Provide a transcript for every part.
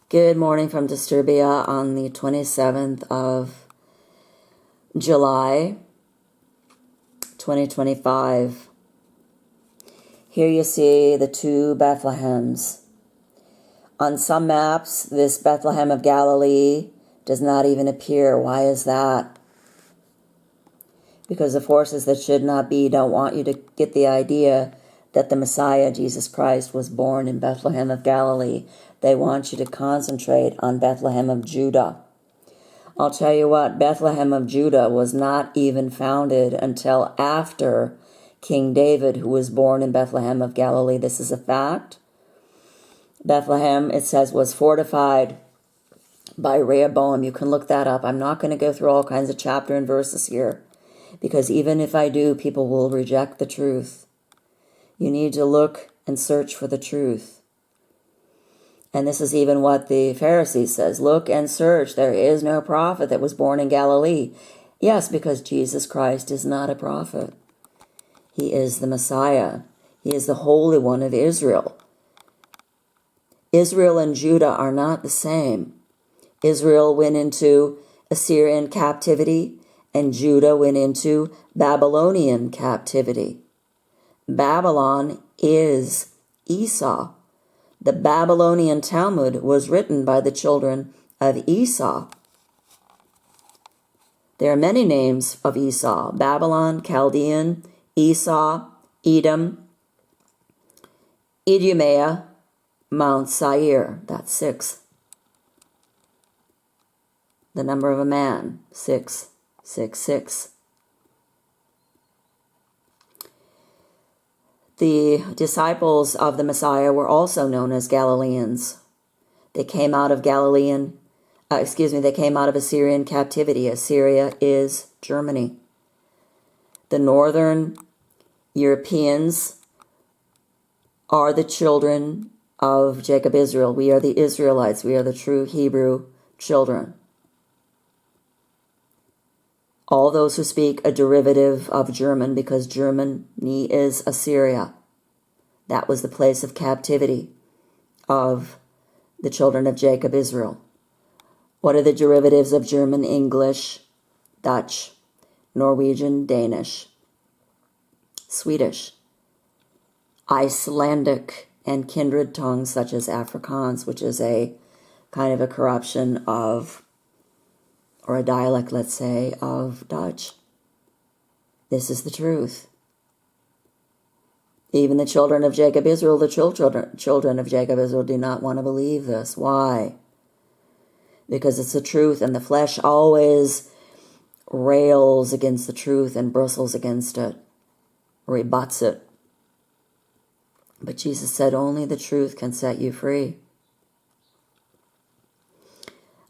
Good morning from Disturbia on the 27th of July, 2025. Here you see the two Bethlehems. On some maps, this Bethlehem of Galilee does not even appear. Why is that? Because the forces that should not be don't want you to get the idea that the Messiah, Jesus Christ, was born in Bethlehem of Galilee. They want you to concentrate on Bethlehem of Judah. I'll tell you what, Bethlehem of Judah was not even founded until after King David, who was born in Bethlehem of Galilee. This is a fact. Bethlehem, it says, was fortified by Rehoboam. You can look that up. I'm not going to go through all kinds of chapter and verses here, because even if I do, people will reject the truth. You need to look and search for the truth. And this is even what the Pharisees says. Look and search. There is no prophet that was born in Galilee. Yes, because Jesus Christ is not a prophet. He is the Messiah. He is the Holy One of Israel. Israel and Judah are not the same. Israel went into Assyrian captivity, and Judah went into Babylonian captivity. Babylon is Esau. The Babylonian Talmud was written by the children of Esau. There are many names of Esau: Babylon, Chaldean, Esau, Edom, Idumea, Mount Seir. That's 6. The number of a man, 666. The disciples of the Messiah were also known as Galileans. They came out of they came out of Assyrian captivity. Assyria is Germany. The northern Europeans are the children of Jacob Israel. We are the Israelites. We are the true Hebrew children. All those who speak a derivative of German, because Germany is Assyria. That was the place of captivity of the children of Jacob Israel. What are the derivatives of German? English, Dutch, Norwegian, Danish, Swedish, Icelandic, and kindred tongues such as Afrikaans, which is a kind of a corruption of, or a dialect, let's say, of Dutch. This is the truth. Even the children of Jacob Israel, the children of Jacob Israel do not want to believe this. Why? Because it's the truth, and the flesh always rails against the truth and bristles against it, rebuts it. But Jesus said only the truth can set you free.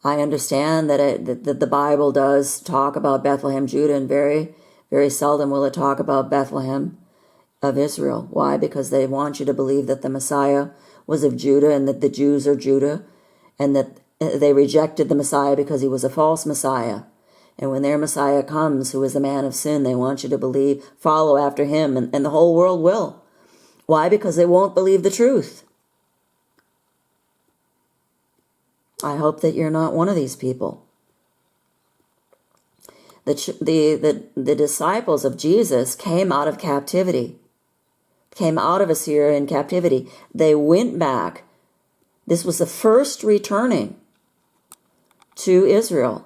I understand that the Bible does talk about Bethlehem-Judah, and very, very seldom will it talk about Bethlehem of Israel. Why? Because they want you to believe that the Messiah was of Judah, and that the Jews are Judah, and that they rejected the Messiah because he was a false Messiah. And when their Messiah comes, who is a man of sin, they want you to believe, follow after him, and the whole world will. Why? Because they won't believe the truth. I hope that you're not one of these people. The disciples of Jesus came out of captivity, came out of Assyrian captivity. They went back. This was the first returning to Israel.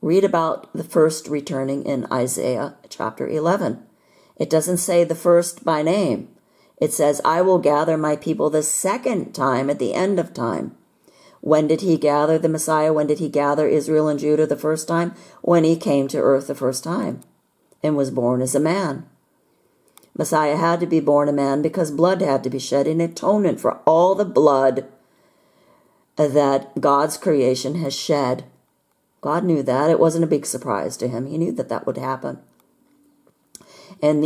Read about the first returning in Isaiah chapter 11. It doesn't say the first by name. It says, I will gather my people the second time at the end of time. When did he gather the Messiah? When did he gather Israel and Judah the first time? When he came to earth the first time and was born as a man. Messiah had to be born a man because blood had to be shed in atonement for all the blood that God's creation has shed. God knew that. It wasn't a big surprise to him. He knew that that would happen. And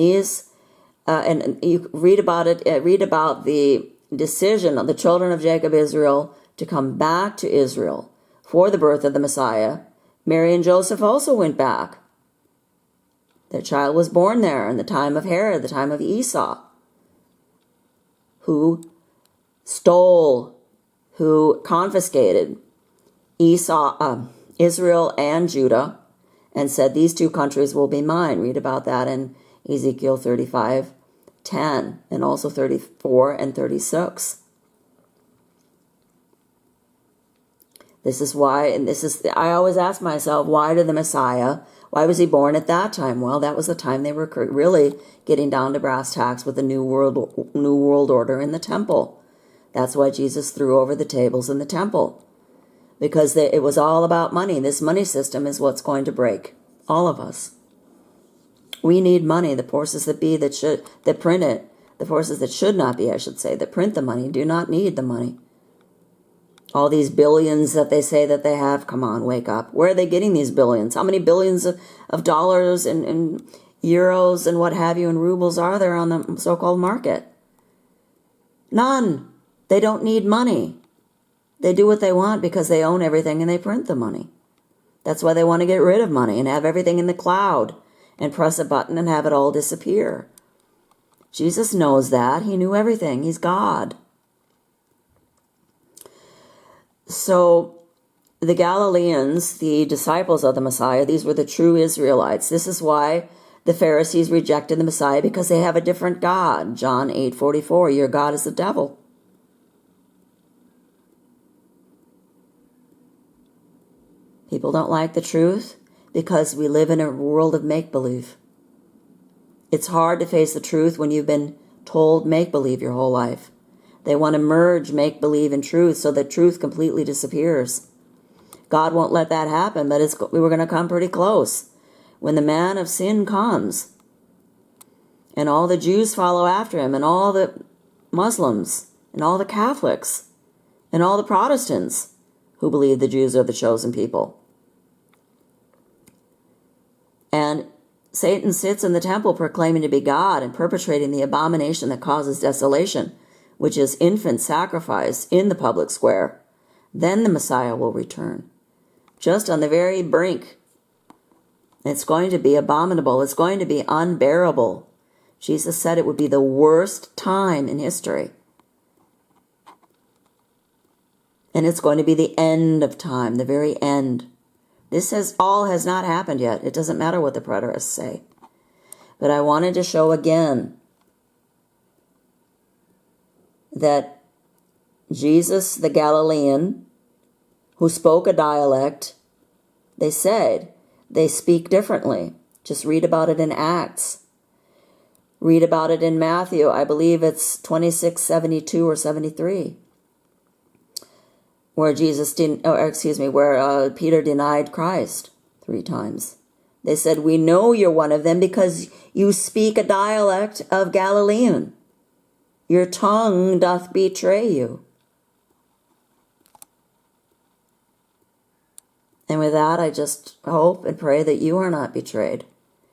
and you read about it. Read about the decision of the children of Jacob Israel to come back to Israel for the birth of the Messiah. Mary and Joseph also went back. Their child was born there in the time of Herod, the time of Esau, who stole who confiscated Israel and Judah and said, these two countries will be mine. Read about that in Ezekiel 35:10 and also 34 and 36. This is why, and I always ask myself, why did the Messiah, why was he born at that time? Well, that was the time they were really getting down to brass tacks with the new world order in the temple. That's why Jesus threw over the tables in the temple. Because it was all about money. This money system is what's going to break all of us. We need money. The forces that be that print it, the forces that should not be, I should say, that print the money do not need the money. All these billions that they say that they have, come on, wake up. Where are they getting these billions? How many billions of dollars and euros and what have you and rubles are there on the so-called market? None. They don't need money. They do what they want because they own everything and they print the money. That's why they want to get rid of money and have everything in the cloud and press a button and have it all disappear. Jesus knows that. He knew everything. He's God. So the Galileans, the disciples of the Messiah, these were the true Israelites. This is why the Pharisees rejected the Messiah, because they have a different God. John 8:44, your God is the devil. People don't like the truth because we live in a world of make-believe. It's hard to face the truth when you've been told make-believe your whole life. They want to merge make-believe and truth so that truth completely disappears. God won't let that happen, but we were going to come pretty close. When the man of sin comes, and all the Jews follow after him, and all the Muslims, and all the Catholics, and all the Protestants who believe the Jews are the chosen people. And Satan sits in the temple proclaiming to be God and perpetrating the abomination that causes desolation, which is infant sacrifice in the public square. Then the Messiah will return. Just on the very brink. It's going to be abominable. It's going to be unbearable. Jesus said it would be the worst time in history. And it's going to be the end of time, the very end. This has not happened yet. It doesn't matter what the preterists say. But I wanted to show again that Jesus, the Galilean, who spoke a dialect, they said they speak differently. Just read about it in Acts. Read about it in Matthew. I believe it's 26:72 or 73. Where Peter denied Christ 3 times. They said, we know you're one of them because you speak a dialect of Galilean. Your tongue doth betray you. And with that, I just hope and pray that you are not betrayed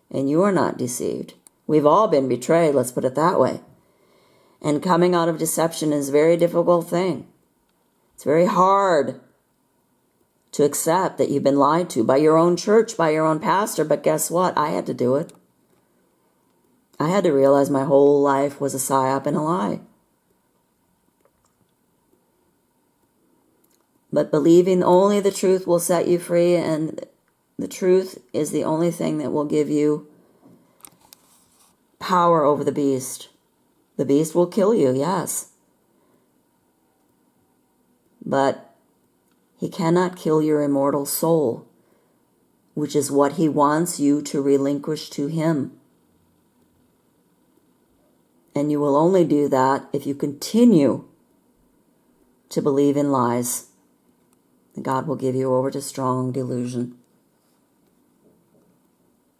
and you are not deceived. We've all been betrayed, let's put it that way. And coming out of deception is a very difficult thing. It's very hard to accept that you've been lied to by your own church, by your own pastor, but guess what? I had to do it. I had to realize my whole life was a psyop and a lie. But believing only the truth will set you free, and the truth is the only thing that will give you power over the beast. The beast will kill you, yes. But he cannot kill your immortal soul, which is what he wants you to relinquish to him. And you will only do that if you continue to believe in lies. God will give you over to strong delusion.